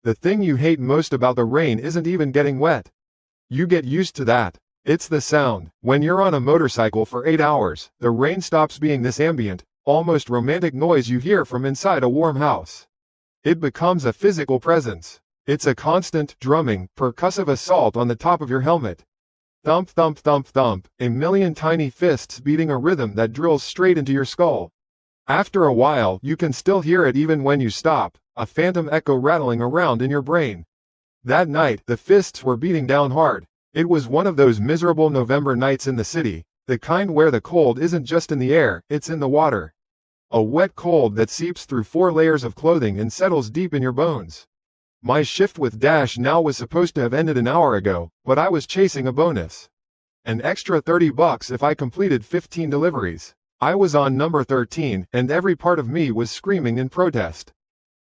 The thing you hate most about the rain isn't even getting wet. You get used to that. It's the sound. When you're on a motorcycle for 8 hours, the rain stops being this ambient, almost romantic noise you hear from inside a warm house. It becomes a physical presence. It's a constant, drumming, percussive assault on the top of your helmet. Thump thump thump thump, a million tiny fists beating a rhythm that drills straight into your skull. After a while, you can still hear it even when you stop, a phantom echo rattling around in your brain. That night, the fists were beating down hard. It was one of those miserable November nights in the city, the kind where the cold isn't just in the air, it's in the water. A wet cold that seeps through 4 layers of clothing and settles deep in your bones. My shift with Dash now was supposed to have ended an hour ago, but I was chasing a bonus. An extra $30 if I completed 15 deliveries. I was on number 13, and every part of me was screaming in protest.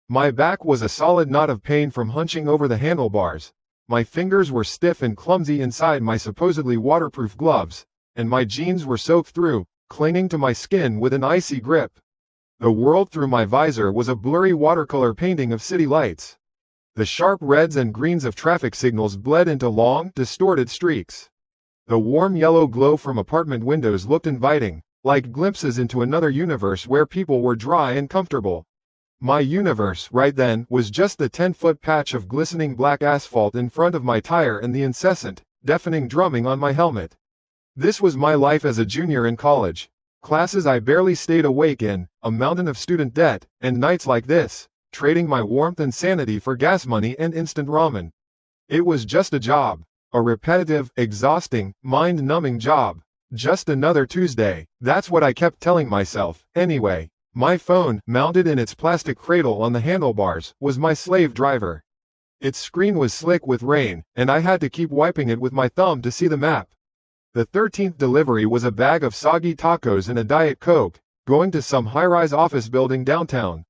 My back was a solid knot of pain from hunching over the handlebars. My fingers were stiff and clumsy inside my supposedly waterproof gloves, and my jeans were soaked through, clinging to my skin with an icy grip. The world through my visor was a blurry watercolor painting of city lights. The sharp reds and greens of traffic signals bled into long, distorted streaks. The warm yellow glow from apartment windows looked inviting, like glimpses into another universe where people were dry and comfortable. My universe, right then, was just the 10-foot patch of glistening black asphalt in front of my tire and the incessant, deafening drumming on my helmet. This was my life as a junior in college. Classes I barely stayed awake in, a mountain of student debt, and nights like this, trading my warmth and sanity for gas money and instant ramen. It was just a job. A repetitive, exhausting, mind-numbing job. Just another Tuesday. That's what I kept telling myself, anyway. My phone, mounted in its plastic cradle on the handlebars, was my slave driver. Its screen was slick with rain, and I had to keep wiping it with my thumb to see the map. The 13th delivery was a bag of soggy tacos and a Diet Coke, going to some high-rise office building downtown.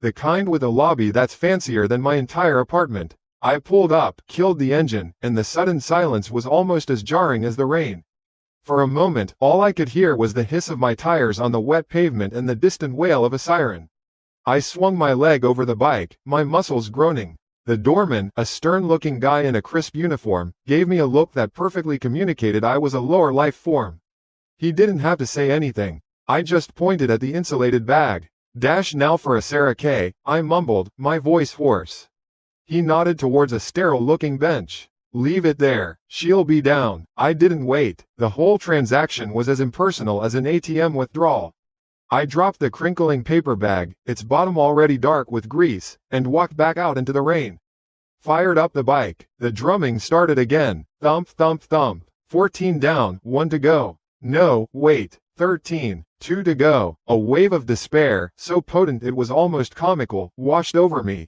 The kind with a lobby that's fancier than my entire apartment. I pulled up, killed the engine, and the sudden silence was almost as jarring as the rain. For a moment, all I could hear was the hiss of my tires on the wet pavement and the distant wail of a siren. I swung my leg over the bike, my muscles groaning. The doorman, a stern-looking guy in a crisp uniform, gave me a look that perfectly communicated I was a lower life form. He didn't have to say anything. I just pointed at the insulated bag. Dash now for a Sarah K, I mumbled, my voice hoarse. He nodded towards a sterile-looking bench. Leave it there. She'll be down. I didn't wait. The whole transaction was as impersonal as an ATM withdrawal. I dropped the crinkling paper bag, its bottom already dark with grease, and walked back out into the rain. Fired up the bike. The drumming started again. Thump thump thump. 14 down, 1 to go. No, wait. 13, 2 to go. A wave of despair, so potent it was almost comical, washed over me.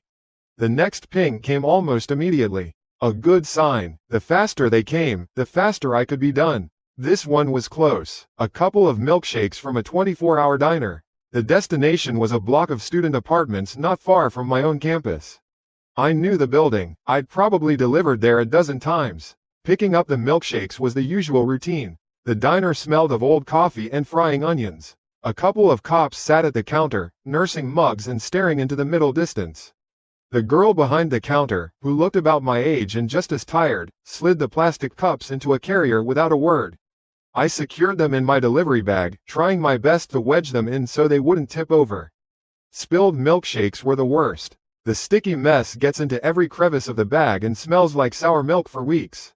The next ping came almost immediately. A good sign. The faster they came, the faster I could be done. This one was close. A couple of milkshakes from a 24-hour diner. The destination was a block of student apartments not far from my own campus. I knew the building. I'd probably delivered there a dozen times. Picking up the milkshakes was the usual routine. The diner smelled of old coffee and frying onions. A couple of cops sat at the counter, nursing mugs and staring into the middle distance. The girl behind the counter, who looked about my age and just as tired, slid the plastic cups into a carrier without a word. I secured them in my delivery bag, trying my best to wedge them in so they wouldn't tip over. Spilled milkshakes were the worst. The sticky mess gets into every crevice of the bag and smells like sour milk for weeks.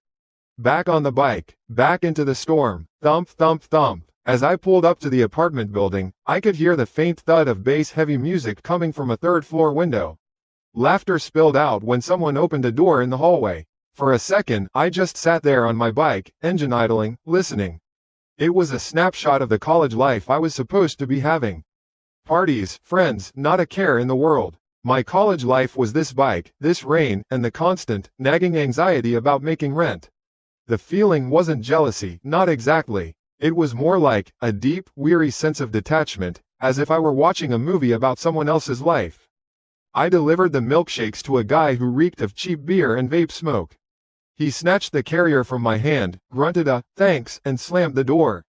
Back on the bike, back into the storm, thump thump thump. As I pulled up to the apartment building, I could hear the faint thud of bass-heavy music coming from a third-floor window. Laughter spilled out when someone opened a door in the hallway. For a second, I just sat there on my bike, engine idling, listening. It was a snapshot of the college life I was supposed to be having. Parties, friends, not a care in the world. My college life was this bike, this rain, and the constant, nagging anxiety about making rent. The feeling wasn't jealousy, not exactly. It was more like a deep, weary sense of detachment, as if I were watching a movie about someone else's life. I delivered the milkshakes to a guy who reeked of cheap beer and vape smoke. He snatched the carrier from my hand, grunted a thanks, and slammed the door.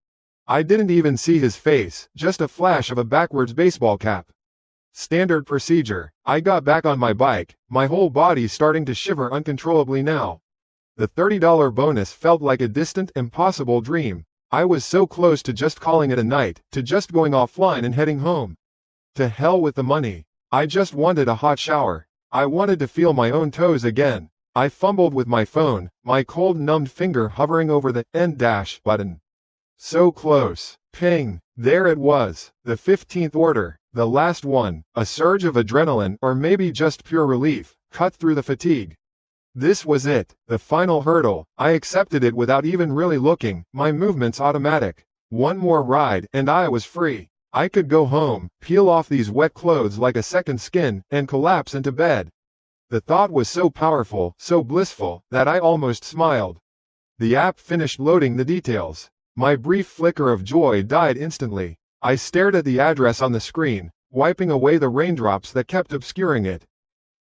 I didn't even see his face, just a flash of a backwards baseball cap. Standard procedure. I got back on my bike, my whole body starting to shiver uncontrollably now. The $30 bonus felt like a distant, impossible dream. I was so close to just calling it a night, to just going offline and heading home. To hell with the money. I just wanted a hot shower. I wanted to feel my own toes again. I fumbled with my phone, my cold numbed finger hovering over the end dash button. So close. Ping. There it was. The 15th order. The last one. A surge of adrenaline, or maybe just pure relief, cut through the fatigue. This was it. The final hurdle. I accepted it without even really looking, my movements automatic. One more ride, and I was free. I could go home, peel off these wet clothes like a second skin, and collapse into bed. The thought was so powerful, so blissful, that I almost smiled. The app finished loading the details. My brief flicker of joy died instantly. I stared at the address on the screen, wiping away the raindrops that kept obscuring it.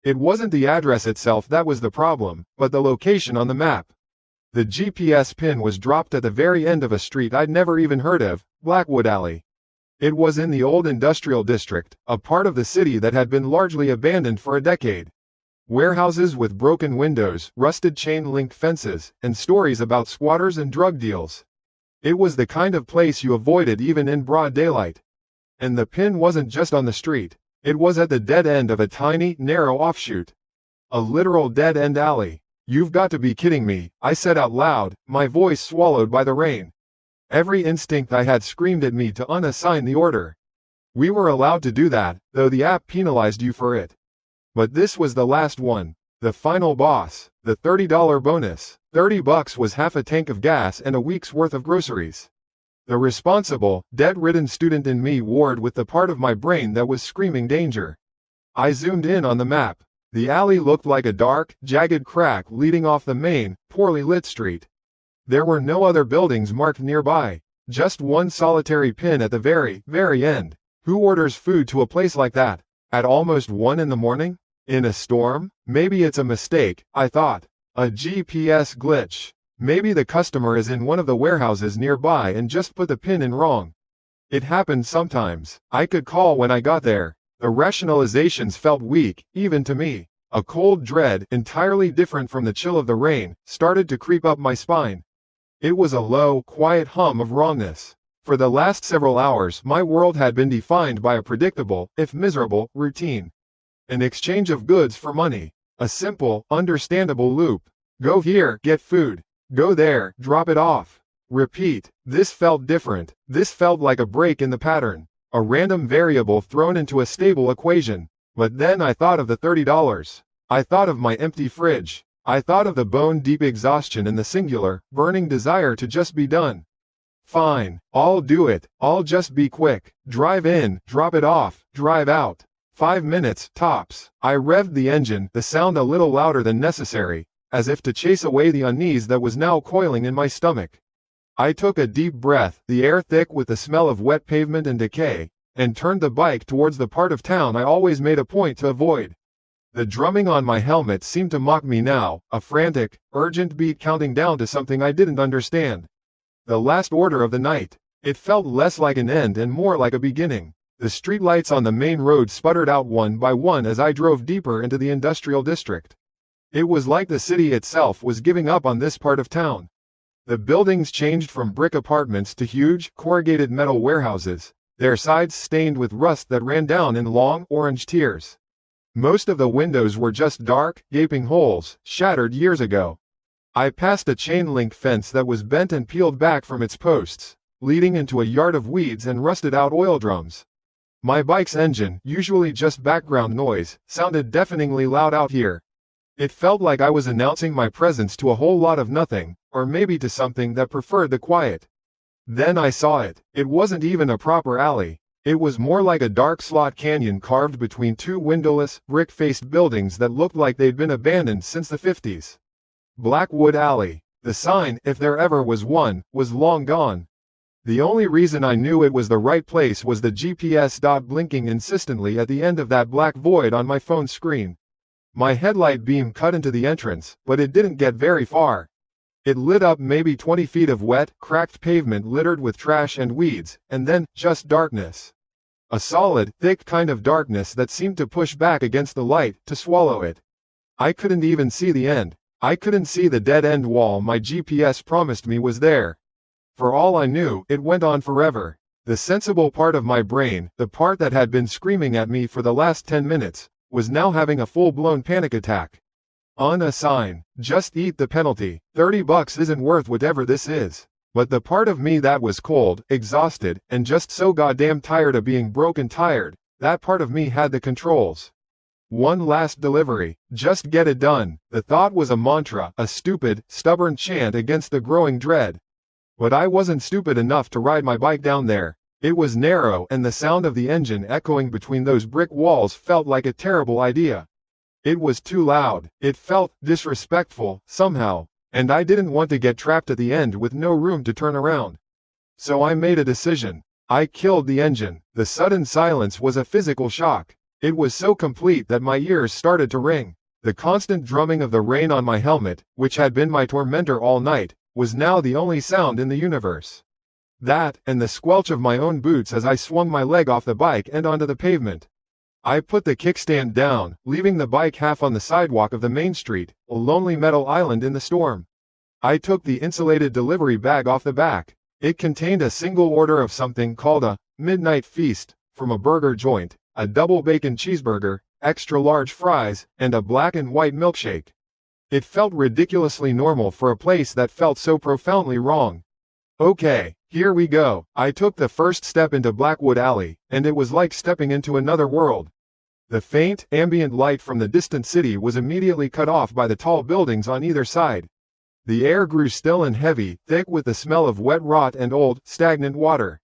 It wasn't the address itself that was the problem, but the location on the map. The GPS pin was dropped at the very end of a street I'd never even heard of, Blackwood Alley. It was in the old industrial district, a part of the city that had been largely abandoned for a decade. Warehouses with broken windows, rusted chain-link fences, and stories about squatters and drug deals. It was the kind of place you avoided even in broad daylight. And the pin wasn't just on the street. It was at the dead end of a tiny, narrow offshoot. A literal dead-end alley. You've got to be kidding me, I said out loud, my voice swallowed by the rain. Every instinct I had screamed at me to unassign the order. We were allowed to do that, though the app penalized you for it. But this was the last one. The final boss. The $30 bonus. $30 was half a tank of gas and a week's worth of groceries. The responsible, debt-ridden student in me warred with the part of my brain that was screaming danger. I zoomed in on the map. The alley looked like a dark, jagged crack leading off the main, poorly lit street. There were no other buildings marked nearby. Just one solitary pin at the very, very end. Who orders food to a place like that? At almost 1 in the morning? In a storm? Maybe it's a mistake, I thought. A GPS glitch. Maybe the customer is in one of the warehouses nearby and just put the pin in wrong. It happened sometimes. I could call when I got there. The rationalizations felt weak, even to me. A cold dread, entirely different from the chill of the rain, started to creep up my spine. It was a low, quiet hum of wrongness. For the last several hours, my world had been defined by a predictable, if miserable, routine. An exchange of goods for money. A simple, understandable loop. Go here, get food. Go there, drop it off. Repeat. This felt different. This felt like a break in the pattern. A random variable thrown into a stable equation. But then I thought of the $30. I thought of my empty fridge. I thought of the bone-deep exhaustion and the singular, burning desire to just be done. Fine. I'll do it. I'll just be quick. Drive in, drop it off, drive out. 5 minutes, tops. I revved the engine, the sound a little louder than necessary, as if to chase away the unease that was now coiling in my stomach. I took a deep breath, the air thick with the smell of wet pavement and decay, and turned the bike towards the part of town I always made a point to avoid. The drumming on my helmet seemed to mock me now, a frantic, urgent beat counting down to something I didn't understand. The last order of the night. It felt less like an end and more like a beginning. The streetlights on the main road sputtered out one by one as I drove deeper into the industrial district. It was like the city itself was giving up on this part of town. The buildings changed from brick apartments to huge, corrugated metal warehouses, their sides stained with rust that ran down in long, orange tiers. Most of the windows were just dark, gaping holes, shattered years ago. I passed a chain-link fence that was bent and peeled back from its posts, leading into a yard of weeds and rusted-out oil drums. My bike's engine, usually just background noise, sounded deafeningly loud out here. It felt like I was announcing my presence to a whole lot of nothing, or maybe to something that preferred the quiet. Then I saw it. It wasn't even a proper alley. It was more like a dark slot canyon carved between two windowless, brick-faced buildings that looked like they'd been abandoned since the 50s. Blackwood Alley. The sign, if there ever was one, was long gone. The only reason I knew it was the right place was the GPS dot blinking insistently at the end of that black void on my phone screen. My headlight beam cut into the entrance, but it didn't get very far. It lit up maybe 20 feet of wet, cracked pavement littered with trash and weeds, and then, just darkness. A solid, thick kind of darkness that seemed to push back against the light, to swallow it. I couldn't even see the end. I couldn't see the dead-end wall my GPS promised me was there. For all I knew, it went on forever. The sensible part of my brain, the part that had been screaming at me for the last 10 minutes, was now having a full-blown panic attack. On a sign, just eat the penalty, $30 isn't worth whatever this is. But the part of me that was cold, exhausted, and just so goddamn tired of being broke and tired, that part of me had the controls. One last delivery, just get it done. The thought was a mantra, a stupid, stubborn chant against the growing dread. But I wasn't stupid enough to ride my bike down there. It was narrow and the sound of the engine echoing between those brick walls felt like a terrible idea. It was too loud, it felt disrespectful, somehow. And I didn't want to get trapped at the end with no room to turn around. So I made a decision. I killed the engine. The sudden silence was a physical shock. It was so complete that my ears started to ring. The constant drumming of the rain on my helmet, which had been my tormentor all night, was now the only sound in the universe. That, and the squelch of my own boots as I swung my leg off the bike and onto the pavement. I put the kickstand down, leaving the bike half on the sidewalk of the main street, a lonely metal island in the storm. I took the insulated delivery bag off the back. It contained a single order of something called a midnight feast from a burger joint, a double bacon cheeseburger, extra large fries, and a black and white milkshake. It felt ridiculously normal for a place that felt so profoundly wrong. Okay, here we go. I took the first step into Blackwood Alley, and it was like stepping into another world. The faint, ambient light from the distant city was immediately cut off by the tall buildings on either side. The air grew still and heavy, thick with the smell of wet rot and old, stagnant water.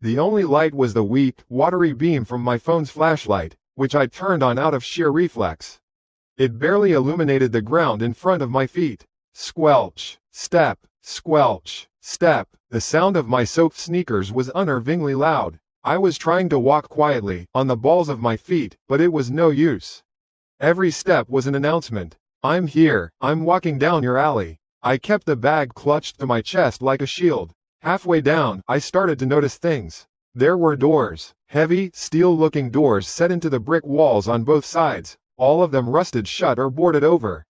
The only light was the weak, watery beam from my phone's flashlight, which I turned on out of sheer reflex. It barely illuminated the ground in front of my feet. Squelch, step, squelch, step. The sound of my soaked sneakers was unnervingly loud. I was trying to walk quietly, on the balls of my feet, but it was no use. Every step was an announcement. I'm here, I'm walking down your alley. I kept the bag clutched to my chest like a shield. Halfway down, I started to notice things. There were doors, heavy, steel-looking doors set into the brick walls on both sides, all of them rusted shut or boarded over.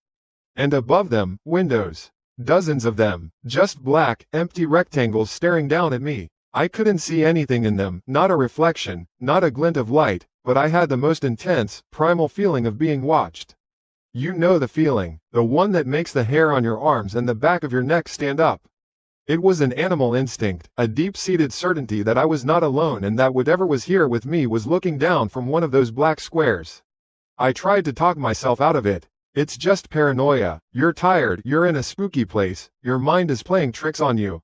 And above them, windows. Dozens of them, just black, empty rectangles staring down at me. I couldn't see anything in them, not a reflection, not a glint of light, but I had the most intense, primal feeling of being watched. You know the feeling, the one that makes the hair on your arms and the back of your neck stand up. It was an animal instinct, a deep-seated certainty that I was not alone and that whatever was here with me was looking down from one of those black squares. I tried to talk myself out of it. It's just paranoia. You're tired, you're in a spooky place, your mind is playing tricks on you.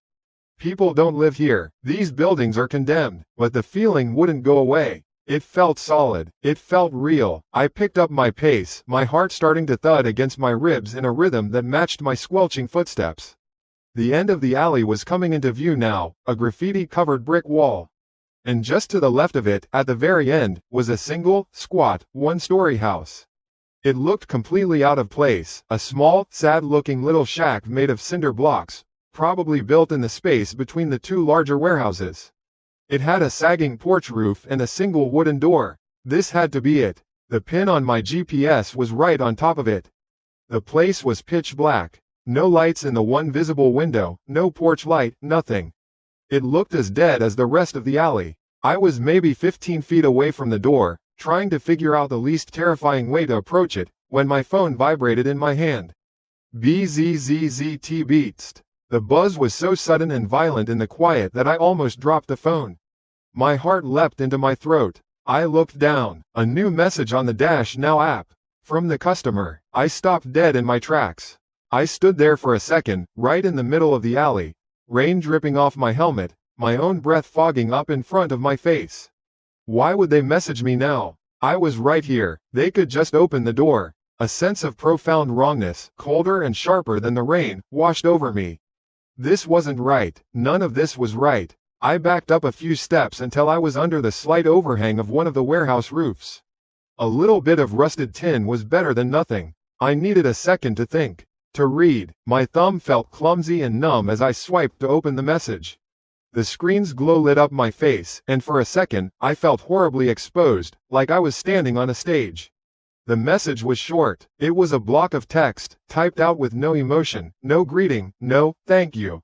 People don't live here, these buildings are condemned, but the feeling wouldn't go away. It felt solid, it felt real. I picked up my pace, my heart starting to thud against my ribs in a rhythm that matched my squelching footsteps. The end of the alley was coming into view now, a graffiti-covered brick wall. And just to the left of it, at the very end, was a single, squat, one-story house. It looked completely out of place, a small, sad-looking little shack made of cinder blocks, probably built in the space between the two larger warehouses. It had a sagging porch roof and a single wooden door. This had to be it. The pin on my GPS was right on top of it. The place was pitch black. No lights in the one visible window, no porch light, nothing. It looked as dead as the rest of the alley. I was maybe 15 feet away from the door, trying to figure out the least terrifying way to approach it, when my phone vibrated in my hand. Bzzzt beatst. The buzz was so sudden and violent in the quiet that I almost dropped the phone. My heart leapt into my throat. I looked down. A new message on the Dash Now app. From the customer. I stopped dead in my tracks. I stood there for a second, right in the middle of the alley. Rain dripping off my helmet, my own breath fogging up in front of my face. Why would they message me now? I was right here. They could just open the door. A sense of profound wrongness, colder and sharper than the rain, washed over me. This wasn't right. None of this was right. I backed up a few steps until I was under the slight overhang of one of the warehouse roofs. A little bit of rusted tin was better than nothing. I needed a second to think. To read. My thumb felt clumsy and numb as I swiped to open the message. The screen's glow lit up my face, and for a second, I felt horribly exposed, like I was standing on a stage. The message was short. It was a block of text, typed out with no emotion, no greeting, no thank you.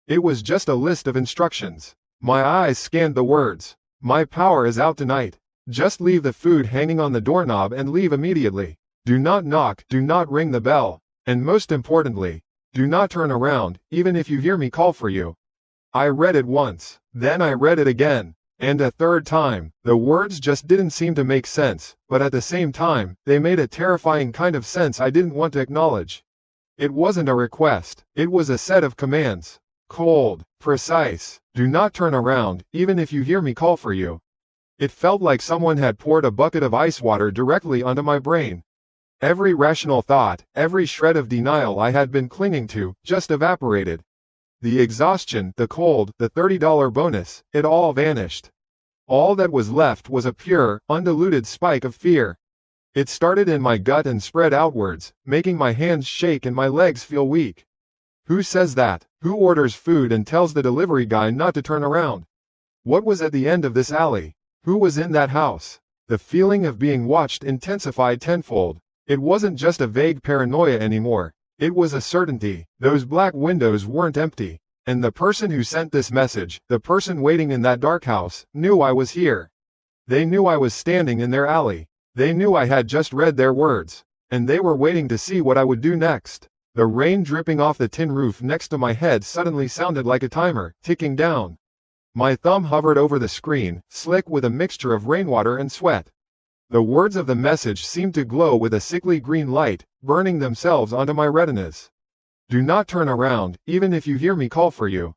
It was just a list of instructions. My eyes scanned the words. My power is out tonight. Just leave the food hanging on the doorknob and leave immediately. Do not knock, do not ring the bell. And most importantly, do not turn around, even if you hear me call for you. I read it once, then I read it again, and a third time. The words just didn't seem to make sense, but at the same time, they made a terrifying kind of sense I didn't want to acknowledge. It wasn't a request, it was a set of commands. Cold, precise, do not turn around, even if you hear me call for you. It felt like someone had poured a bucket of ice water directly onto my brain. Every rational thought, every shred of denial I had been clinging to, just evaporated. The exhaustion, the cold, the $30 bonus, it all vanished. All that was left was a pure, undiluted spike of fear. It started in my gut and spread outwards, making my hands shake and my legs feel weak. Who says that? Who orders food and tells the delivery guy not to turn around? What was at the end of this alley? Who was in that house? The feeling of being watched intensified tenfold. It wasn't just a vague paranoia anymore. It was a certainty. Those black windows weren't empty. And the person who sent this message, the person waiting in that dark house, knew I was here. They knew I was standing in their alley. They knew I had just read their words. And they were waiting to see what I would do next. The rain dripping off the tin roof next to my head suddenly sounded like a timer, ticking down. My thumb hovered over the screen, slick with a mixture of rainwater and sweat. The words of the message seemed to glow with a sickly green light, burning themselves onto my retinas. Do not turn around, even if you hear me call for you.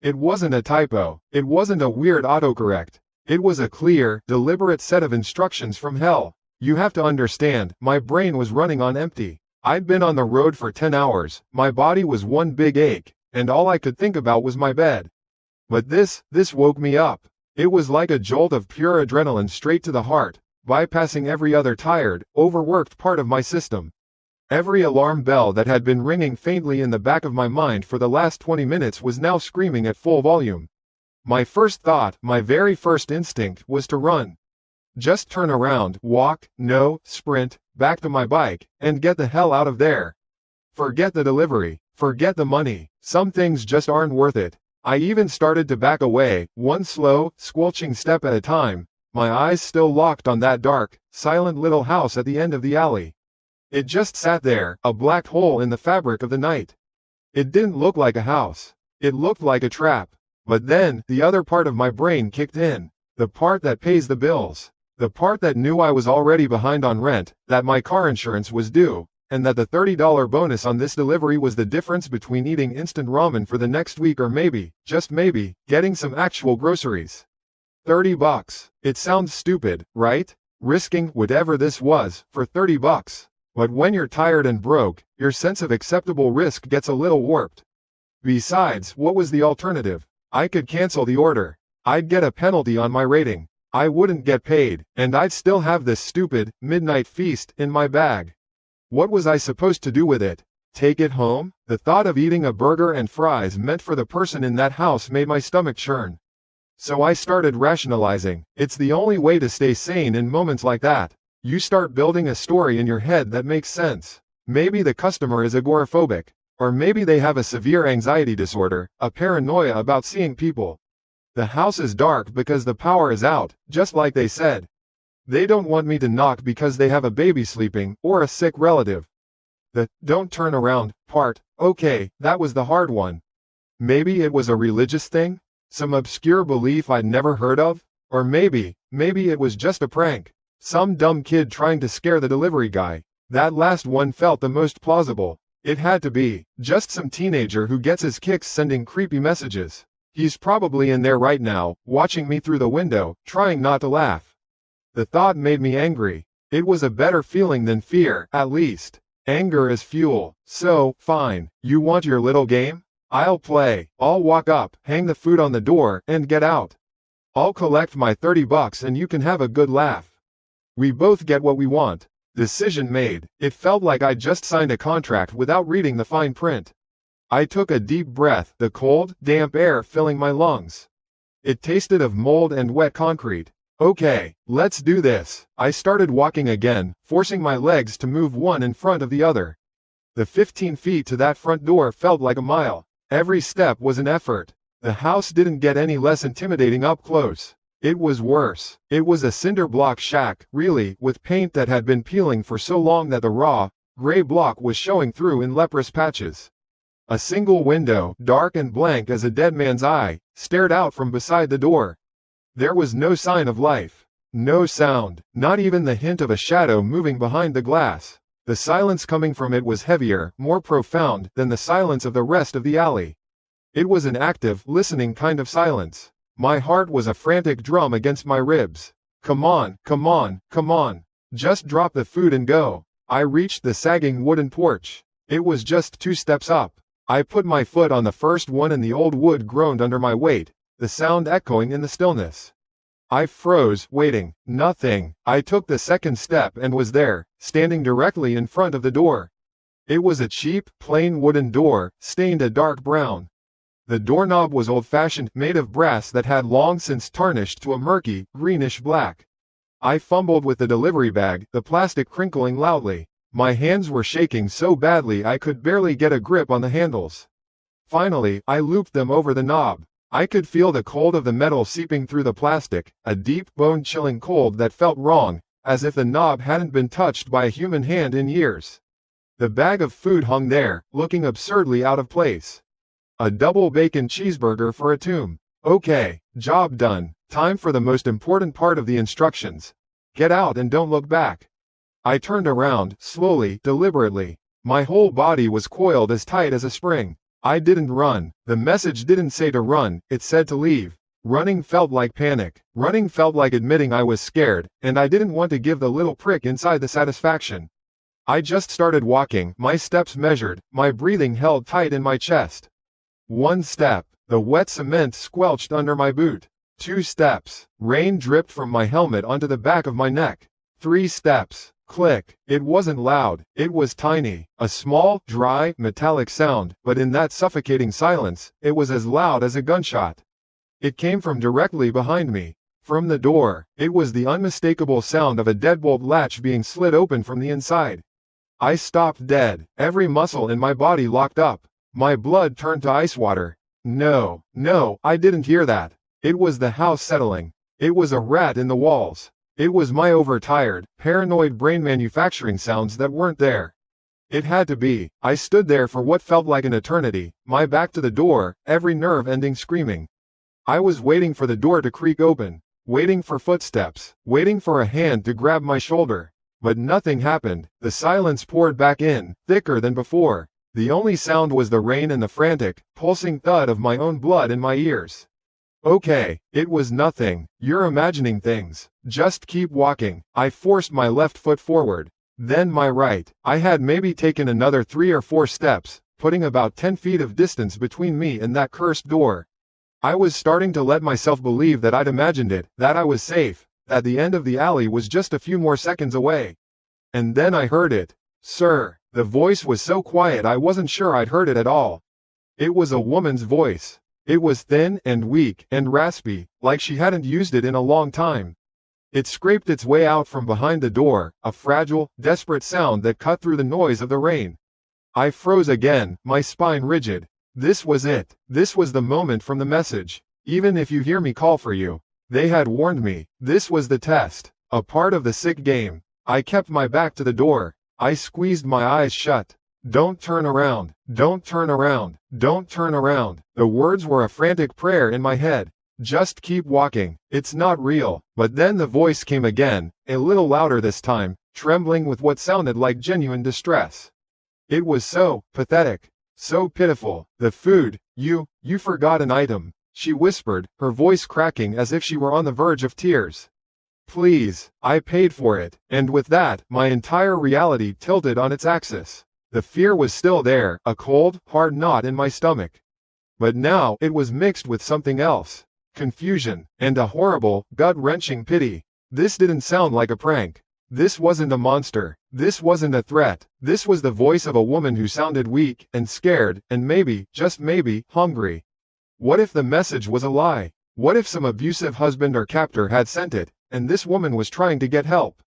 It wasn't a typo. It wasn't a weird autocorrect. It was a clear, deliberate set of instructions from hell. You have to understand, my brain was running on empty. I'd been on the road for 10 hours, my body was one big ache, and all I could think about was my bed. But this woke me up. It was like a jolt of pure adrenaline straight to the heart, bypassing every other tired, overworked part of my system. Every alarm bell that had been ringing faintly in the back of my mind for the last 20 minutes was now screaming at full volume. My first thought, my very first instinct, was to run. Just turn around, walk, no, sprint, back to my bike, and get the hell out of there. Forget the delivery, forget the money, some things just aren't worth it. I even started to back away, one slow, squelching step at a time, my eyes still locked on that dark, silent little house at the end of the alley. It just sat there, a black hole in the fabric of the night. It didn't look like a house. It looked like a trap. But then, the other part of my brain kicked in. The part that pays the bills. The part that knew I was already behind on rent, that my car insurance was due, and that the $30 bonus on this delivery was the difference between eating instant ramen for the next week or maybe, just maybe, getting some actual groceries. $30. It sounds stupid, right? Risking whatever this was for $30. But when you're tired and broke, your sense of acceptable risk gets a little warped. Besides, what was the alternative? I could cancel the order. I'd get a penalty on my rating. I wouldn't get paid, and I'd still have this stupid, midnight feast in my bag. What was I supposed to do with it? Take it home? The thought of eating a burger and fries meant for the person in that house made my stomach churn. So I started rationalizing. It's the only way to stay sane in moments like that. You start building a story in your head that makes sense. Maybe the customer is agoraphobic. Or maybe they have a severe anxiety disorder, a paranoia about seeing people. The house is dark because the power is out, just like they said. They don't want me to knock because they have a baby sleeping, or a sick relative. The "don't turn around" part, okay, that was the hard one. Maybe it was a religious thing? Some obscure belief I'd never heard of? Or maybe it was just a prank. Some dumb kid trying to scare the delivery guy. That last one felt the most plausible. It had to be just some teenager who gets his kicks sending creepy messages. He's probably in there right now, watching me through the window, trying not to laugh. The thought made me angry. It was a better feeling than fear, at least. Anger is fuel. So, fine, you want your little game? I'll play. I'll walk up, hang the food on the door, and get out. I'll collect my $30 and you can have a good laugh. We both get what we want. Decision made. It felt like I'd just signed a contract without reading the fine print. I took a deep breath, the cold, damp air filling my lungs. It tasted of mold and wet concrete. Okay, let's do this. I started walking again, forcing my legs to move one in front of the other. The 15 feet to that front door felt like a mile. Every step was an effort. The house didn't get any less intimidating up close. It was worse. It was a cinder block shack, really, with paint that had been peeling for so long that the raw, gray block was showing through in leprous patches. A single window, dark and blank as a dead man's eye, stared out from beside the door. There was no sign of life. No sound, not even the hint of a shadow moving behind the glass. The silence coming from it was heavier, more profound, than the silence of the rest of the alley. It was an active, listening kind of silence. My heart was a frantic drum against my ribs. Come on, come on, come on. Just drop the food and go. I reached the sagging wooden porch. It was just 2 steps up. I put my foot on the first one and the old wood groaned under my weight, the sound echoing in the stillness. I froze, waiting. Nothing. I took the second step and was there, standing directly in front of the door. It was a cheap, plain wooden door, stained a dark brown. The doorknob was old-fashioned, made of brass that had long since tarnished to a murky, greenish black. I fumbled with the delivery bag, the plastic crinkling loudly. My hands were shaking so badly I could barely get a grip on the handles. Finally, I looped them over the knob. I could feel the cold of the metal seeping through the plastic, a deep, bone-chilling cold that felt wrong, as if the knob hadn't been touched by a human hand in years. The bag of food hung there, looking absurdly out of place. A double bacon cheeseburger for a tomb. Okay, job done. Time for the most important part of the instructions. Get out and don't look back. I turned around, slowly, deliberately. My whole body was coiled as tight as a spring. I didn't run. The message didn't say to run, it said to leave. Running felt like panic. Running felt like admitting I was scared, and I didn't want to give the little prick inside the satisfaction. I just started walking, my steps measured, my breathing held tight in my chest. 1 step. The wet cement squelched under my boot. 2 steps. Rain dripped from my helmet onto the back of my neck. 3 steps. Click. It wasn't loud, it was tiny, a small, dry, metallic sound, but in that suffocating silence, it was as loud as a gunshot. It came from directly behind me. From the door, it was the unmistakable sound of a deadbolt latch being slid open from the inside. I stopped dead, every muscle in my body locked up. My blood turned to ice water. No, I didn't hear that. It was the house settling. It was a rat in the walls. It was my overtired, paranoid brain manufacturing sounds that weren't there. It had to be. I stood there for what felt like an eternity, my back to the door, every nerve ending screaming. I was waiting for the door to creak open, waiting for footsteps, waiting for a hand to grab my shoulder. But nothing happened. The silence poured back in, thicker than before. The only sound was the rain and the frantic, pulsing thud of my own blood in my ears. Okay, it was nothing. You're imagining things. Just keep walking. I forced my left foot forward. Then my right. I had maybe taken another 3 or 4 steps, putting about 10 feet of distance between me and that cursed door. I was starting to let myself believe that I'd imagined it, that I was safe, that the end of the alley was just a few more seconds away. And then I heard it. Sir. The voice was so quiet I wasn't sure I'd heard it at all. It was a woman's voice. It was thin and weak and raspy, like she hadn't used it in a long time. It scraped its way out from behind the door, a fragile, desperate sound that cut through the noise of the rain. I froze again, my spine rigid. This was it. This was the moment from the message. Even if you hear me call for you. They had warned me. This was the test. A part of the sick game. I kept my back to the door. I squeezed my eyes shut. Don't turn around. Don't turn around. Don't turn around. The words were a frantic prayer in my head. Just keep walking. It's not real. But then the voice came again, a little louder this time, trembling with what sounded like genuine distress. It was so pathetic. So pitiful. The food. You forgot an item, she whispered, her voice cracking as if she were on the verge of tears. Please, I paid for it. And with that, my entire reality tilted on its axis. The fear was still there, a cold, hard knot in my stomach. But now, it was mixed with something else. Confusion, and a horrible, gut-wrenching pity. This didn't sound like a prank. This wasn't a monster. This wasn't a threat. This was the voice of a woman who sounded weak and scared and maybe, just maybe, hungry. What if the message was a lie? What if some abusive husband or captor had sent it, and this woman was trying to get help?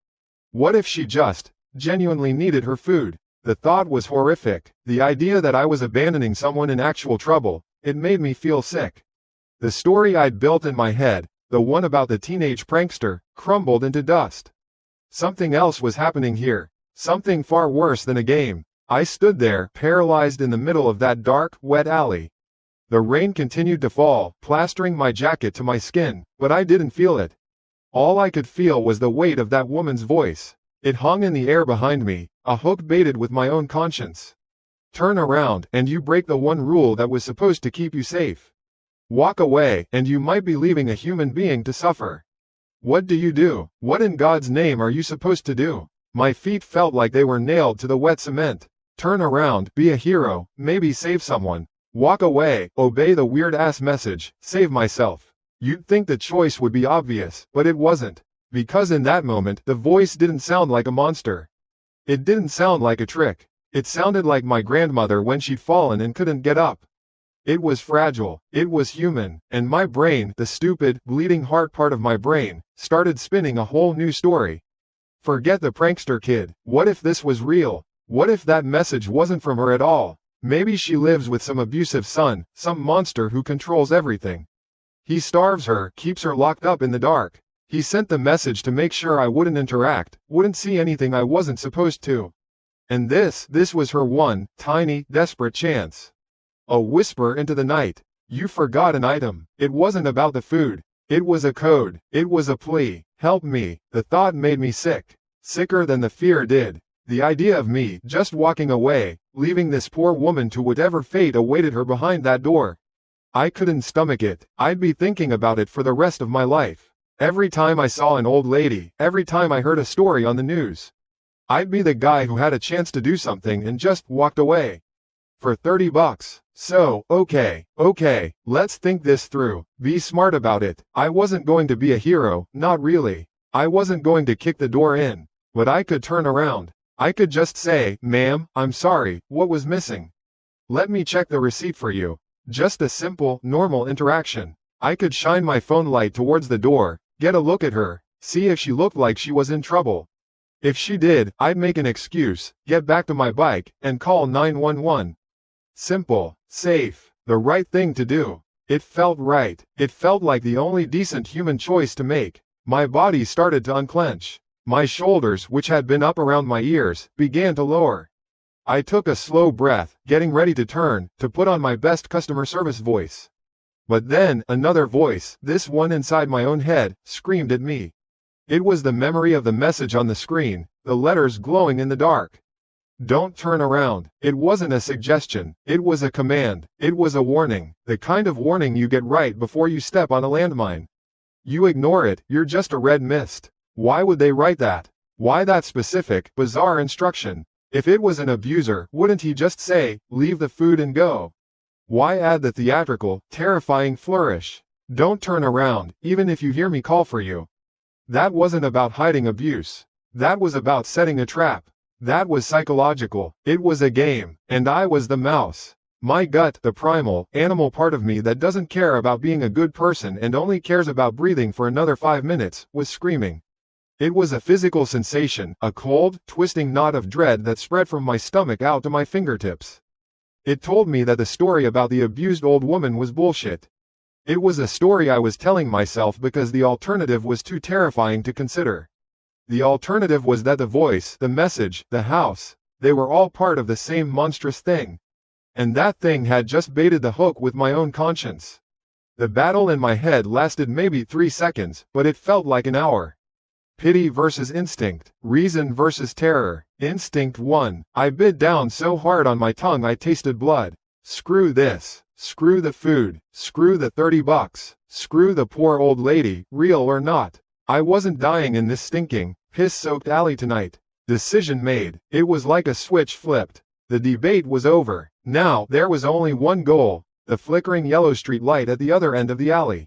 What if she just, genuinely needed her food? The thought was horrific. The idea that I was abandoning someone in actual trouble, it made me feel sick. The story I'd built in my head, the one about the teenage prankster, crumbled into dust. Something else was happening here. Something far worse than a game. I stood there, paralyzed in the middle of that dark, wet alley. The rain continued to fall, plastering my jacket to my skin, but I didn't feel it. All I could feel was the weight of that woman's voice. It hung in the air behind me, a hook baited with my own conscience. Turn around, and you break the one rule that was supposed to keep you safe. Walk away, and you might be leaving a human being to suffer. What do you do? What in God's name are you supposed to do? My feet felt like they were nailed to the wet cement. Turn around, be a hero, maybe save someone. Walk away, obey the weird-ass message, save myself. You'd think the choice would be obvious, but it wasn't. Because in that moment, the voice didn't sound like a monster. It didn't sound like a trick. It sounded like my grandmother when she'd fallen and couldn't get up. It was fragile, it was human, and my brain, the stupid, bleeding heart part of my brain, started spinning a whole new story. Forget the prankster kid. What if this was real? What if that message wasn't from her at all? Maybe she lives with some abusive son, some monster who controls everything. He starves her, keeps her locked up in the dark. He sent the message to make sure I wouldn't interact, wouldn't see anything I wasn't supposed to. And this was her one, tiny, desperate chance. A whisper into the night. You forgot an item. It wasn't about the food. It was a code. It was a plea. Help me. The thought made me sick. Sicker than the fear did. The idea of me just walking away, leaving this poor woman to whatever fate awaited her behind that door. I couldn't stomach it. I'd be thinking about it for the rest of my life. Every time I saw an old lady, every time I heard a story on the news. I'd be the guy who had a chance to do something and just walked away. For $30. So, okay, let's think this through. Be smart about it. I wasn't going to be a hero, not really. I wasn't going to kick the door in. But I could turn around. I could just say, "Ma'am, I'm sorry, what was missing? Let me check the receipt for you." Just a simple, normal interaction. I could shine my phone light towards the door, get a look at her, see if she looked like she was in trouble. If she did, I'd make an excuse, get back to my bike, and call 911. Simple, safe, the right thing to do. It felt right. It felt like the only decent human choice to make. My body started to unclench. My shoulders, which had been up around my ears, began to lower. I took a slow breath, getting ready to turn, to put on my best customer service voice. But then, another voice, this one inside my own head, screamed at me. It was the memory of the message on the screen, the letters glowing in the dark. Don't turn around. It wasn't a suggestion, it was a command, it was a warning, the kind of warning you get right before you step on a landmine. You ignore it, you're just a red mist. Why would they write that? Why that specific, bizarre instruction? If it was an abuser, wouldn't he just say, "Leave the food and go"? Why add the theatrical, terrifying flourish? Don't turn around, even if you hear me call for you. That wasn't about hiding abuse. That was about setting a trap. That was psychological. It was a game, and I was the mouse. My gut, the primal, animal part of me that doesn't care about being a good person and only cares about breathing for another 5 minutes, was screaming. It was a physical sensation, a cold, twisting knot of dread that spread from my stomach out to my fingertips. It told me that the story about the abused old woman was bullshit. It was a story I was telling myself because the alternative was too terrifying to consider. The alternative was that the voice, the message, the house, they were all part of the same monstrous thing. And that thing had just baited the hook with my own conscience. The battle in my head lasted maybe 3 seconds, but it felt like an hour. Pity versus instinct, reason versus terror. Instinct won. I bit down so hard on my tongue I tasted blood. Screw this. Screw the food. Screw the $30. Screw the poor old lady, real or not. I wasn't dying in this stinking, piss-soaked alley tonight. Decision made. It was like a switch flipped. The debate was over. Now, there was only one goal, the flickering yellow street light at the other end of the alley.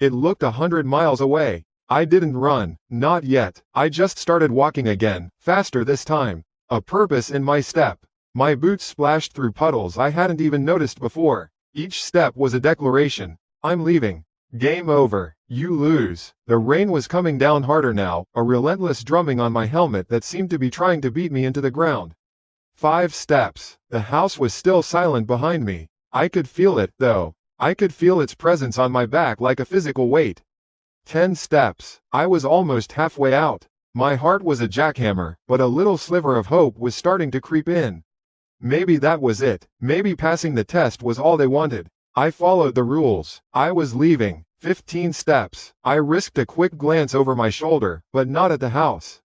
It looked 100 miles away. I didn't run, not yet. I just started walking again, faster this time. A purpose in my step. My boots splashed through puddles I hadn't even noticed before. Each step was a declaration. I'm leaving. Game over. You lose. The rain was coming down harder now, a relentless drumming on my helmet that seemed to be trying to beat me into the ground. 5 steps. The house was still silent behind me. I could feel it, though. I could feel its presence on my back like a physical weight. 10 steps. I was almost halfway out. My heart was a jackhammer, but a little sliver of hope was starting to creep in. Maybe that was it. Maybe passing the test was all they wanted. I followed the rules. I was leaving. 15 steps. I risked a quick glance over my shoulder, but not at the house.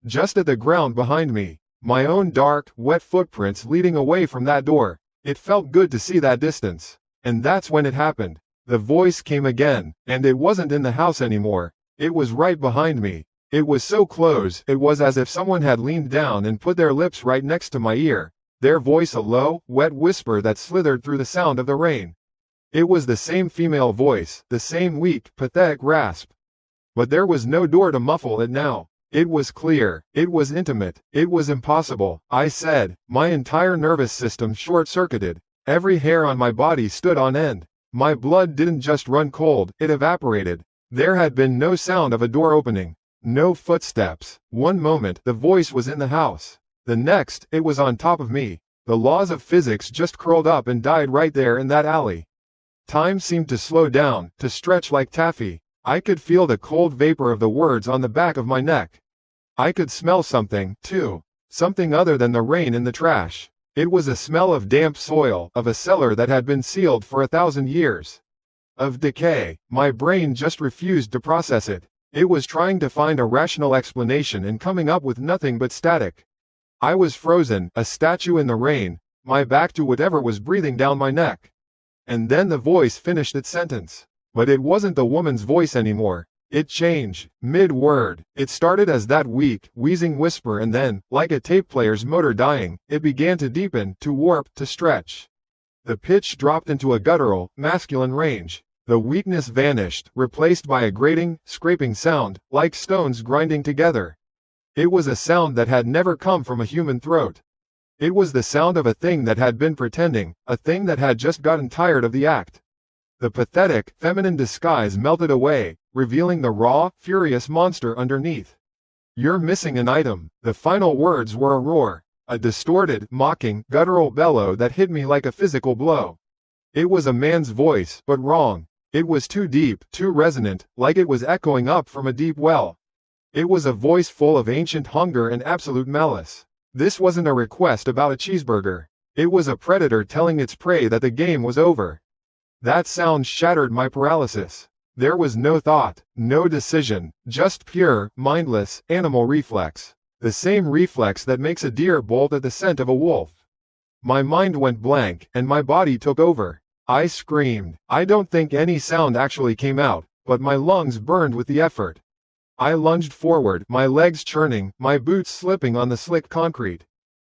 Just at the ground behind me. My own dark, wet footprints leading away from that door. It felt good to see that distance. And that's when it happened. The voice came again, and it wasn't in the house anymore. It was right behind me. It was so close, it was as if someone had leaned down and put their lips right next to my ear. Their voice a low, wet whisper that slithered through the sound of the rain. It was the same female voice, the same weak, pathetic rasp. But there was no door to muffle it now. It was clear, it was intimate, it was impossible, I said. My entire nervous system short-circuited. Every hair on my body stood on end. My blood didn't just run cold, it evaporated. There had been no sound of a door opening. No footsteps. One moment, the voice was in the house. The next, it was on top of me. The laws of physics just curled up and died right there in that alley. Time seemed to slow down, to stretch like taffy. I could feel the cold vapor of the words on the back of my neck. I could smell something, too. Something other than the rain in the trash. It was a smell of damp soil, of a cellar that had been sealed for 1,000 years. Of decay. My brain just refused to process it. It was trying to find a rational explanation and coming up with nothing but static. I was frozen, a statue in the rain, my back to whatever was breathing down my neck. And then the voice finished its sentence. But it wasn't the woman's voice anymore. It changed, mid-word. It started as that weak, wheezing whisper and then, like a tape player's motor dying, it began to deepen, to warp, to stretch. The pitch dropped into a guttural, masculine range. The weakness vanished, replaced by a grating, scraping sound, like stones grinding together. It was a sound that had never come from a human throat. It was the sound of a thing that had been pretending, a thing that had just gotten tired of the act. The pathetic, feminine disguise melted away, revealing the raw, furious monster underneath. "You're missing an item." The final words were a roar, a distorted, mocking, guttural bellow that hit me like a physical blow. It was a man's voice, but wrong. It was too deep, too resonant, like it was echoing up from a deep well. It was a voice full of ancient hunger and absolute malice. This wasn't a request about a cheeseburger. It was a predator telling its prey that the game was over. That sound shattered my paralysis. There was no thought, no decision, just pure, mindless, animal reflex. The same reflex that makes a deer bolt at the scent of a wolf. My mind went blank, and my body took over. I screamed. I don't think any sound actually came out, but my lungs burned with the effort. I lunged forward, my legs churning, my boots slipping on the slick concrete.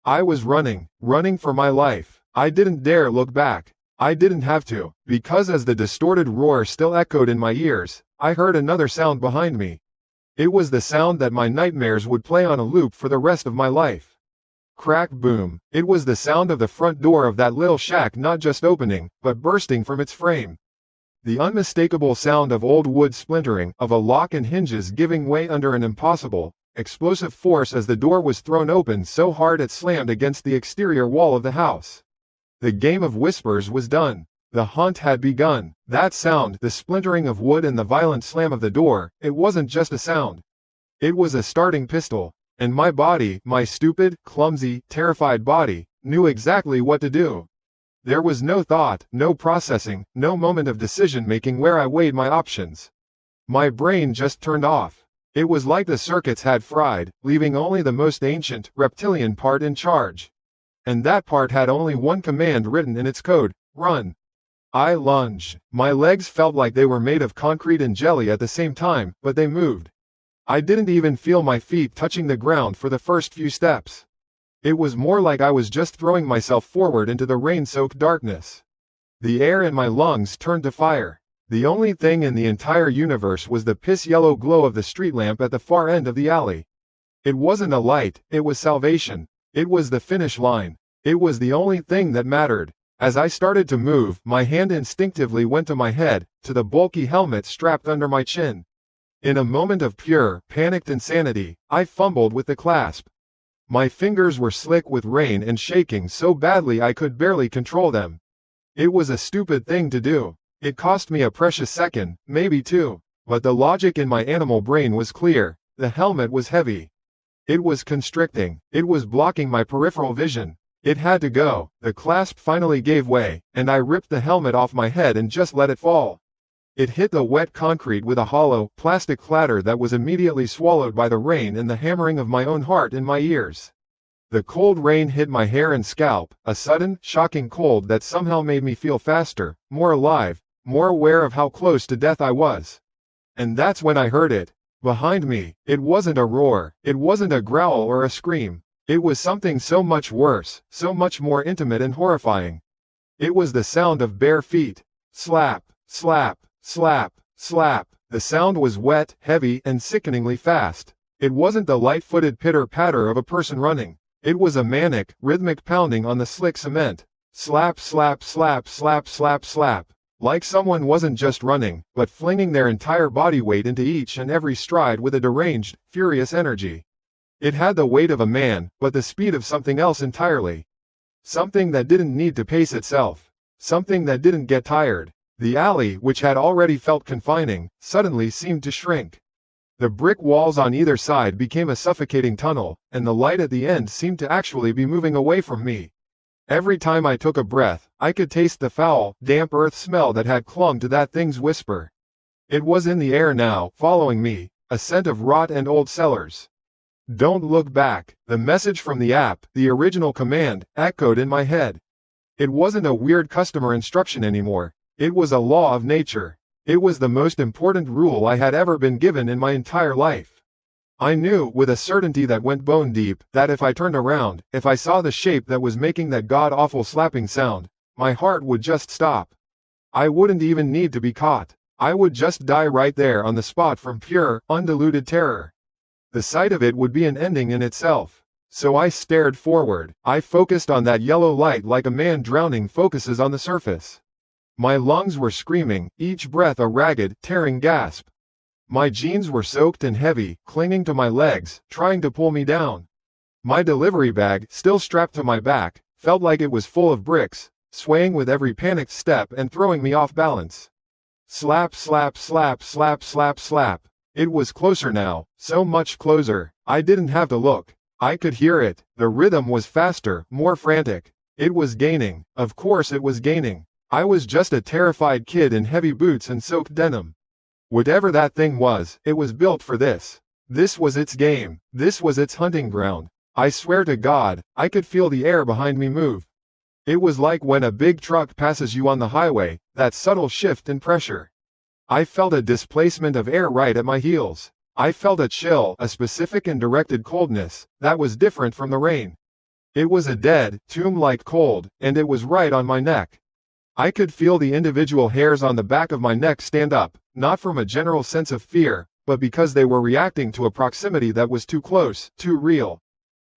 I was running for my life. I didn't dare look back. I didn't have to, because as the distorted roar still echoed in my ears, I heard another sound behind me. It was the sound that my nightmares would play on a loop for the rest of my life. Crack boom. It was the sound of the front door of that little shack not just opening, but bursting from its frame. The unmistakable sound of old wood splintering, of a lock and hinges giving way under an impossible, explosive force as the door was thrown open so hard it slammed against the exterior wall of the house. The game of whispers was done. The hunt had begun. That sound, the splintering of wood and the violent slam of the door, it wasn't just a sound. It was a starting pistol. And my body, my stupid, clumsy, terrified body, knew exactly what to do. There was no thought, no processing, no moment of decision-making where I weighed my options. My brain just turned off. It was like the circuits had fried, leaving only the most ancient, reptilian part in charge. And that part had only one command written in its code: run. I lunged. My legs felt like they were made of concrete and jelly at the same time, but they moved. I didn't even feel my feet touching the ground for the first few steps. It was more like I was just throwing myself forward into the rain-soaked darkness. The air in my lungs turned to fire. The only thing in the entire universe was the piss-yellow glow of the street lamp at the far end of the alley. It wasn't a light, it was salvation. It was the finish line. It was the only thing that mattered. As I started to move, my hand instinctively went to my head, to the bulky helmet strapped under my chin. In a moment of pure, panicked insanity, I fumbled with the clasp. My fingers were slick with rain and shaking so badly I could barely control them. It was a stupid thing to do. It cost me a precious second, maybe two. But the logic in my animal brain was clear. The helmet was heavy. It was constricting. It was blocking my peripheral vision. It had to go. The clasp finally gave way, and I ripped the helmet off my head and just let it fall. It hit the wet concrete with a hollow, plastic clatter that was immediately swallowed by the rain and the hammering of my own heart in my ears. The cold rain hit my hair and scalp, a sudden, shocking cold that somehow made me feel faster, more alive, more aware of how close to death I was. And that's when I heard it. Behind me. It wasn't a roar, it wasn't a growl or a scream. It was something so much worse, so much more intimate and horrifying. It was the sound of bare feet. Slap, slap, slap, slap. The sound was wet, heavy, and sickeningly fast. It wasn't the light-footed pitter-patter of a person running. It was a manic, rhythmic pounding on the slick cement. Slap, slap, slap, slap, slap, slap. Like someone wasn't just running, but flinging their entire body weight into each and every stride with a deranged, furious energy. It had the weight of a man, but the speed of something else entirely. Something that didn't need to pace itself. Something that didn't get tired. The alley, which had already felt confining, suddenly seemed to shrink. The brick walls on either side became a suffocating tunnel, and the light at the end seemed to actually be moving away from me. Every time I took a breath, I could taste the foul, damp earth smell that had clung to that thing's whisper. It was in the air now, following me, a scent of rot and old cellars. Don't look back. The message from the app, the original command, echoed in my head. It wasn't a weird customer instruction anymore. It was a law of nature. It was the most important rule I had ever been given in my entire life. I knew, with a certainty that went bone deep, that if I turned around, if I saw the shape that was making that god-awful slapping sound, my heart would just stop. I wouldn't even need to be caught. I would just die right there on the spot from pure, undiluted terror. The sight of it would be an ending in itself. So I stared forward. I focused on that yellow light like a man drowning focuses on the surface. My lungs were screaming, each breath a ragged, tearing gasp. My jeans were soaked and heavy, clinging to my legs, trying to pull me down. My delivery bag, still strapped to my back, felt like it was full of bricks, swaying with every panicked step and throwing me off balance. Slap, slap, slap, slap, slap, slap. It was closer now, so much closer. I didn't have to look. I could hear it. The rhythm was faster, more frantic. It was gaining. Of course it was gaining. I was just a terrified kid in heavy boots and soaked denim. Whatever that thing was, it was built for this. This was its game. This was its hunting ground. I swear to God, I could feel the air behind me move. It was like when a big truck passes you on the highway, that subtle shift in pressure. I felt a displacement of air right at my heels. I felt a chill, a specific and directed coldness, that was different from the rain. It was a dead, tomb-like cold, and it was right on my neck. I could feel the individual hairs on the back of my neck stand up, not from a general sense of fear, but because they were reacting to a proximity that was too close, too real.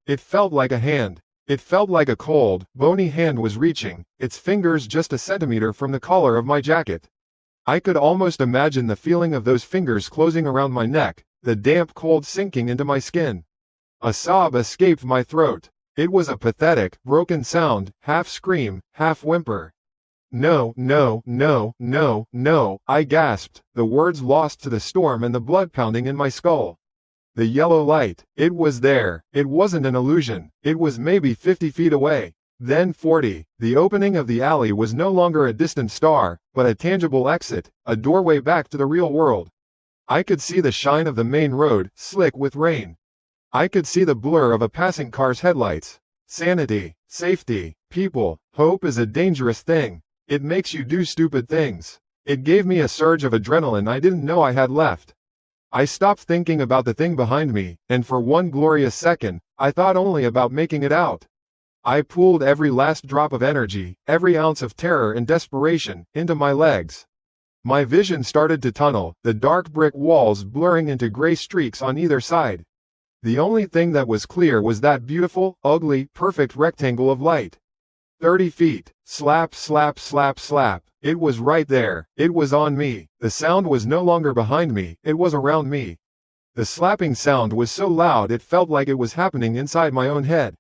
It felt like a hand. It felt like a cold, bony hand was reaching, its fingers just a centimeter from the collar of my jacket. I could almost imagine the feeling of those fingers closing around my neck, the damp cold sinking into my skin. A sob escaped my throat. It was a pathetic, broken sound, half scream, half whimper. No, no, no, no, no, I gasped, the words lost to the storm and the blood pounding in my skull. The yellow light, it was there, it wasn't an illusion, it was maybe 50 feet away. Then 40. The opening of the alley was no longer a distant star, but a tangible exit, a doorway back to the real world. I could see the shine of the main road, slick with rain. I could see the blur of a passing car's headlights. Sanity, safety, people, hope is a dangerous thing. It makes you do stupid things. It gave me a surge of adrenaline I didn't know I had left. I stopped thinking about the thing behind me, and for one glorious second, I thought only about making it out. I pooled every last drop of energy, every ounce of terror and desperation, into my legs. My vision started to tunnel, the dark brick walls blurring into gray streaks on either side. The only thing that was clear was that beautiful, ugly, perfect rectangle of light. 30 feet. Slap, slap, slap, slap. It was right there. It was on me. The sound was no longer behind me, it was around me. The slapping sound was so loud it felt like it was happening inside my own head.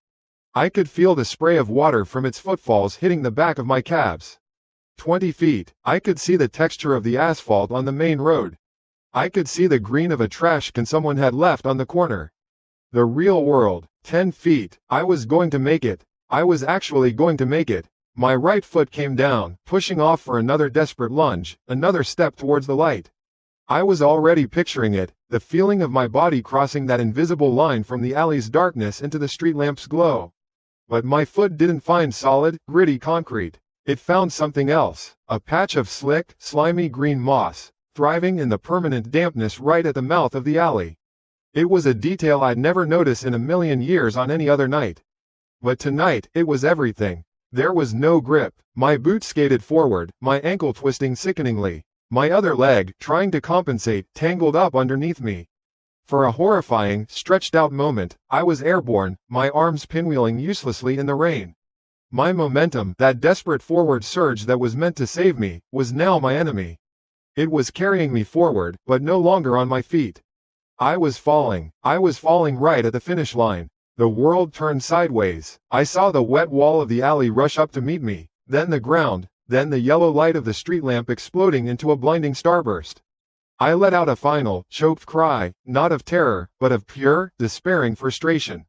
I could feel the spray of water from its footfalls hitting the back of my calves. 20 feet. I could see the texture of the asphalt on the main road. I could see the green of a trash can someone had left on the corner. The real world. 10 feet. I was going to make it. I was actually going to make it. My right foot came down, pushing off for another desperate lunge, another step towards the light. I was already picturing it, the feeling of my body crossing that invisible line from the alley's darkness into the street lamp's glow. But my foot didn't find solid, gritty concrete. It found something else, a patch of slick, slimy green moss, thriving in the permanent dampness right at the mouth of the alley. It was a detail I'd never noticed in a million years on any other night. But tonight, it was everything. There was no grip. My boot skated forward, my ankle twisting sickeningly. My other leg, trying to compensate, tangled up underneath me. For a horrifying, stretched-out moment, I was airborne, my arms pinwheeling uselessly in the rain. My momentum, that desperate forward surge that was meant to save me, was now my enemy. It was carrying me forward, but no longer on my feet. I was falling right at the finish line. The world turned sideways. I saw the wet wall of the alley rush up to meet me, then the ground, then the yellow light of the street lamp exploding into a blinding starburst. I let out a final, choked cry, not of terror, but of pure, despairing frustration.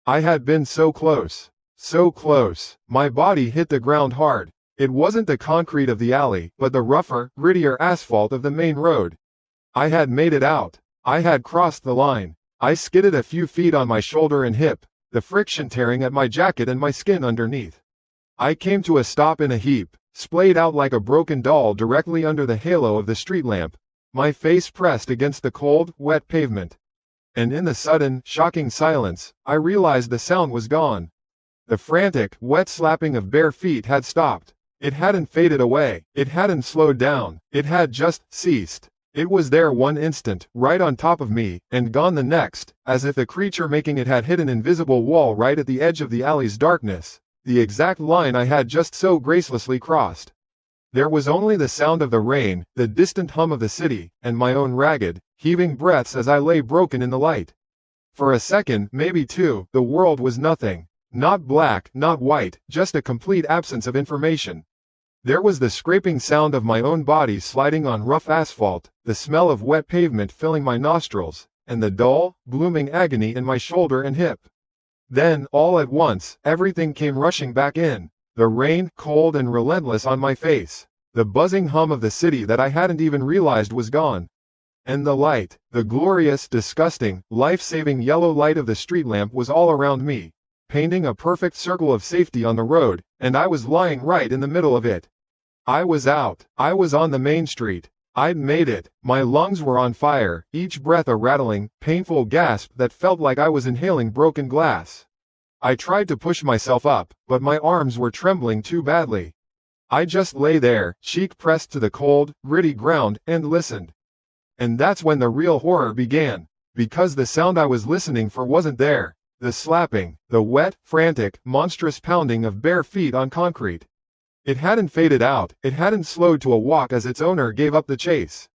I had been so close. So close. My body hit the ground hard. It wasn't the concrete of the alley, but the rougher, grittier asphalt of the main road. I had made it out. I had crossed the line. I skidded a few feet on my shoulder and hip, the friction tearing at my jacket and my skin underneath. I came to a stop in a heap, splayed out like a broken doll directly under the halo of the street lamp, my face pressed against the cold, wet pavement. And in the sudden, shocking silence, I realized the sound was gone. The frantic, wet slapping of bare feet had stopped. It hadn't faded away. It hadn't slowed down. It had just ceased. It was there one instant, right on top of me, and gone the next, as if the creature making it had hit an invisible wall right at the edge of the alley's darkness, the exact line I had just so gracelessly crossed. There was only the sound of the rain, the distant hum of the city, and my own ragged, heaving breaths as I lay broken in the light. For a second, maybe two, the world was nothing. Not black, not white, just a complete absence of information. There was the scraping sound of my own body sliding on rough asphalt, the smell of wet pavement filling my nostrils, and the dull, blooming agony in my shoulder and hip. Then, all at once, everything came rushing back in. The rain, cold and relentless on my face. The buzzing hum of the city that I hadn't even realized was gone. And the light, the glorious, disgusting, life-saving yellow light of the street lamp was all around me, painting a perfect circle of safety on the road, and I was lying right in the middle of it. I was out. I was on the main street. I'd made it. My lungs were on fire, each breath a rattling, painful gasp that felt like I was inhaling broken glass. I tried to push myself up, but my arms were trembling too badly. I just lay there, cheek pressed to the cold, gritty ground, and listened. And that's when the real horror began, because the sound I was listening for wasn't there. The slapping, the wet, frantic, monstrous pounding of bare feet on concrete. It hadn't faded out, it hadn't slowed to a walk as its owner gave up the chase.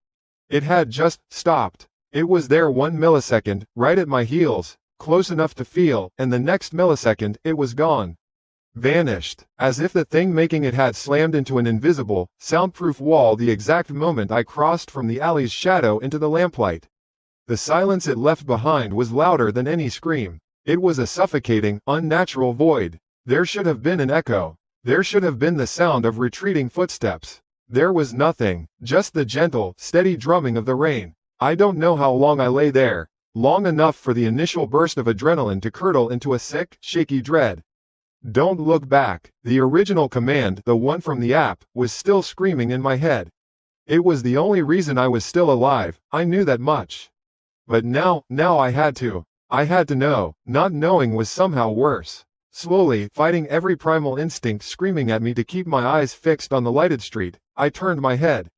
It had just stopped. It was there 1 millisecond, right at my heels, close enough to feel, and the next millisecond, it was gone. Vanished, as if the thing making it had slammed into an invisible, soundproof wall the exact moment I crossed from the alley's shadow into the lamplight. The silence it left behind was louder than any scream. It was a suffocating, unnatural void. There should have been an echo. There should have been the sound of retreating footsteps. There was nothing, just the gentle, steady drumming of the rain. I don't know how long I lay there, long enough for the initial burst of adrenaline to curdle into a sick, shaky dread. Don't look back. The original command, the one from the app, was still screaming in my head. It was the only reason I was still alive, I knew that much. But now I had to. I had to know. Not knowing was somehow worse. Slowly, fighting every primal instinct screaming at me to keep my eyes fixed on the lighted street, I turned my head.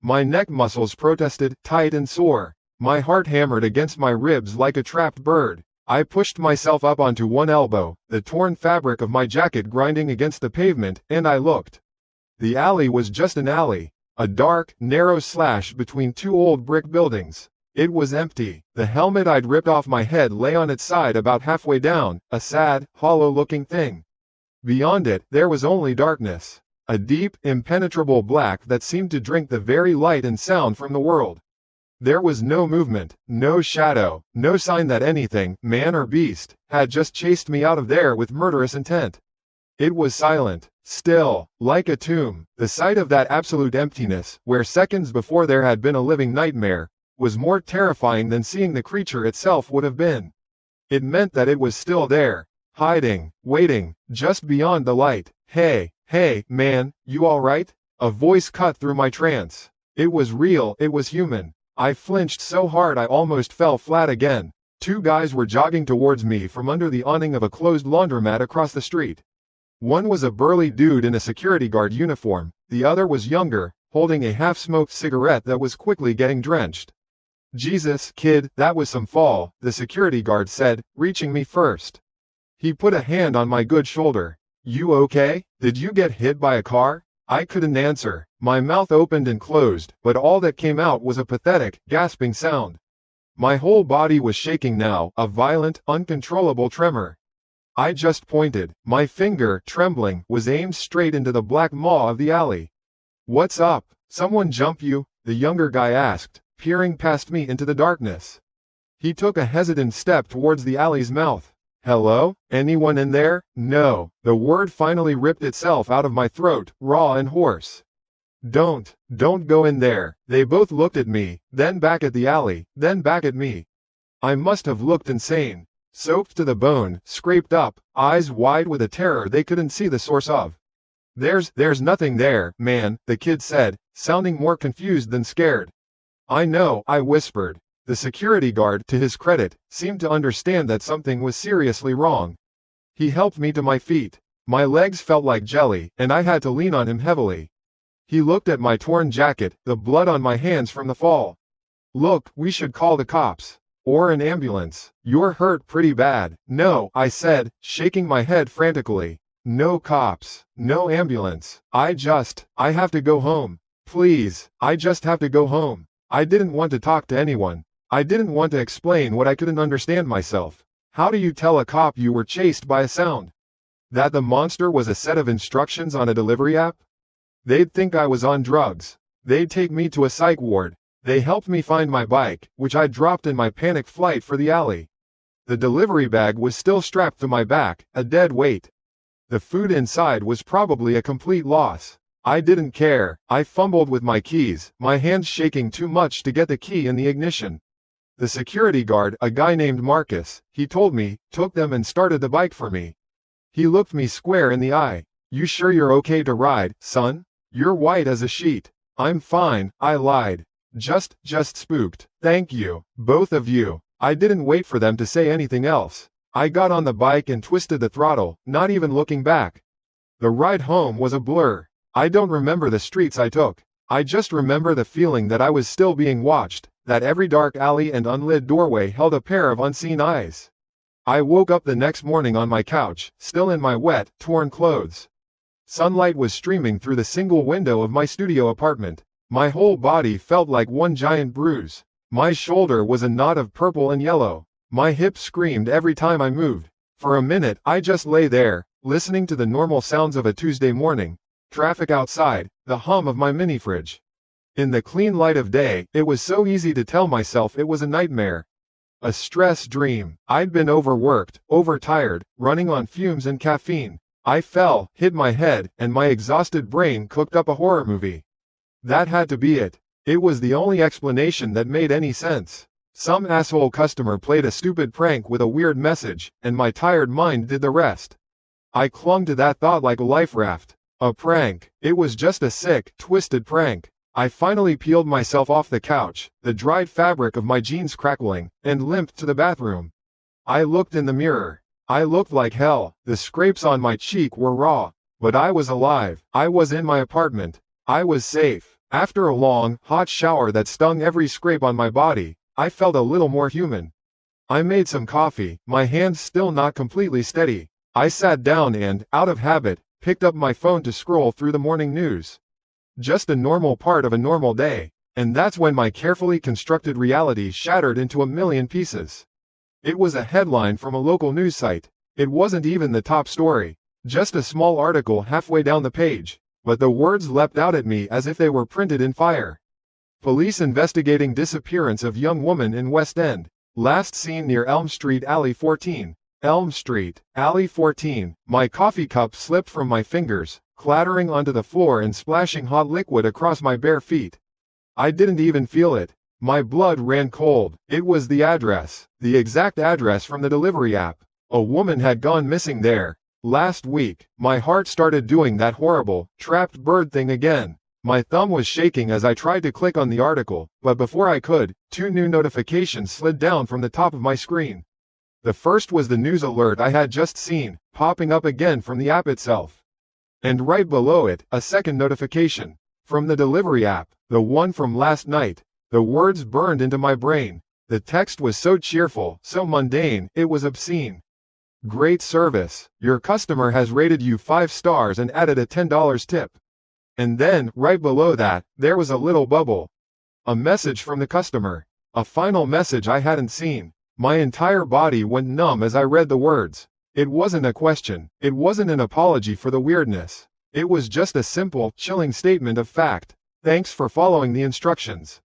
My neck muscles protested, tight and sore. My heart hammered against my ribs like a trapped bird. I pushed myself up onto one elbow, the torn fabric of my jacket grinding against the pavement, and I looked. The alley was just an alley, a dark, narrow slash between two old brick buildings. It was empty. The helmet I'd ripped off my head lay on its side about halfway down, a sad, hollow-looking thing. Beyond it, there was only darkness. A deep, impenetrable black that seemed to drink the very light and sound from the world. There was no movement, no shadow, no sign that anything, man or beast, had just chased me out of there with murderous intent. It was silent, still, like a tomb. The sight of that absolute emptiness, where seconds before there had been a living nightmare, was more terrifying than seeing the creature itself would have been. It meant that it was still there, hiding, waiting, just beyond the light. Hey, man, you alright? A voice cut through my trance. It was real, it was human. I flinched so hard I almost fell flat again. Two guys were jogging towards me from under the awning of a closed laundromat across the street. One was a burly dude in a security guard uniform, the other was younger, holding a half-smoked cigarette that was quickly getting drenched. "Jesus, kid, that was some fall," the security guard said, reaching me first. He put a hand on my good shoulder. "You okay? Did you get hit by a car?" I couldn't answer. My mouth opened and closed, but all that came out was a pathetic, gasping sound. My whole body was shaking now, a violent, uncontrollable tremor. I just pointed. My finger, trembling, was aimed straight into the black maw of the alley. "What's up? Someone jump you?" the younger guy asked, peering past me into the darkness. He took a hesitant step towards the alley's mouth. "Hello? Anyone in there?" No. The word finally ripped itself out of my throat, raw and hoarse. Don't go in there." They both looked at me, then back at the alley, then back at me. I must have looked insane. Soaked to the bone, scraped up, eyes wide with a terror they couldn't see the source of. There's nothing there, man," the kid said, sounding more confused than scared. "I know," I whispered. The security guard, to his credit, seemed to understand that something was seriously wrong. He helped me to my feet. My legs felt like jelly, and I had to lean on him heavily. He looked at my torn jacket, the blood on my hands from the fall. "Look, we should call the cops. Or an ambulance. You're hurt pretty bad." "No," I said, shaking my head frantically. "No cops. No ambulance. I have to go home. Please, I just have to go home." I didn't want to talk to anyone. I didn't want to explain what I couldn't understand myself. How do you tell a cop you were chased by a sound? That the monster was a set of instructions on a delivery app? They'd think I was on drugs. They'd take me to a psych ward. They helped me find my bike, which I dropped in my panicked flight for the alley. The delivery bag was still strapped to my back, a dead weight. The food inside was probably a complete loss. I didn't care. I fumbled with my keys, my hands shaking too much to get the key in the ignition. The security guard, a guy named Marcus, he told me, took them and started the bike for me. He looked me square in the eye. "You sure you're okay to ride, son? You're white as a sheet." "I'm fine," I lied. Just spooked. "Thank you, both of you." I didn't wait for them to say anything else. I got on the bike and twisted the throttle, not even looking back. The ride home was a blur. I don't remember the streets I took. I just remember the feeling that I was still being watched, that every dark alley and unlit doorway held a pair of unseen eyes. I woke up the next morning on my couch, still in my wet, torn clothes. Sunlight was streaming through the single window of my studio apartment. My whole body felt like one giant bruise. My shoulder was a knot of purple and yellow. My hip screamed every time I moved. For a minute, I just lay there, listening to the normal sounds of a Tuesday morning. Traffic outside, the hum of my mini-fridge. In the clean light of day, it was so easy to tell myself it was a nightmare. A stress dream. I'd been overworked, overtired, running on fumes and caffeine. I fell, hit my head, and my exhausted brain cooked up a horror movie. That had to be it. It was the only explanation that made any sense. Some asshole customer played a stupid prank with a weird message, and my tired mind did the rest. I clung to that thought like a life raft. A prank. It was just a sick, twisted prank. I finally peeled myself off the couch, the dried fabric of my jeans crackling, and limped to the bathroom. I looked in the mirror. I looked like hell. The scrapes on my cheek were raw. But I was alive. I was in my apartment. I was safe. After a long, hot shower that stung every scrape on my body, I felt a little more human. I made some coffee, my hands still not completely steady. I sat down and, out of habit, picked up my phone to scroll through the morning news. Just a normal part of a normal day, and that's when my carefully constructed reality shattered into a million pieces. It was a headline from a local news site. It wasn't even the top story, just a small article halfway down the page, but the words leapt out at me as if they were printed in fire. Police investigating disappearance of young woman in West End, last seen near Elm Street Alley 14. Elm Street, Alley 14. My coffee cup slipped from my fingers, clattering onto the floor and splashing hot liquid across my bare feet. I didn't even feel it. My blood ran cold. It was the address, the exact address from the delivery app. A woman had gone missing there. Last week, my heart started doing that horrible, trapped bird thing again. My thumb was shaking as I tried to click on the article, but before I could, 2 new notifications slid down from the top of my screen. The first was the news alert I had just seen, popping up again from the app itself. And right below it, a second notification. From the delivery app, the one from last night. The words burned into my brain. The text was so cheerful, so mundane, it was obscene. Great service. Your customer has rated you 5 stars and added a $10 tip. And then, right below that, there was a little bubble. A message from the customer. A final message I hadn't seen. My entire body went numb as I read the words. It wasn't a question. It wasn't an apology for the weirdness. It was just a simple, chilling statement of fact. Thanks for following the instructions.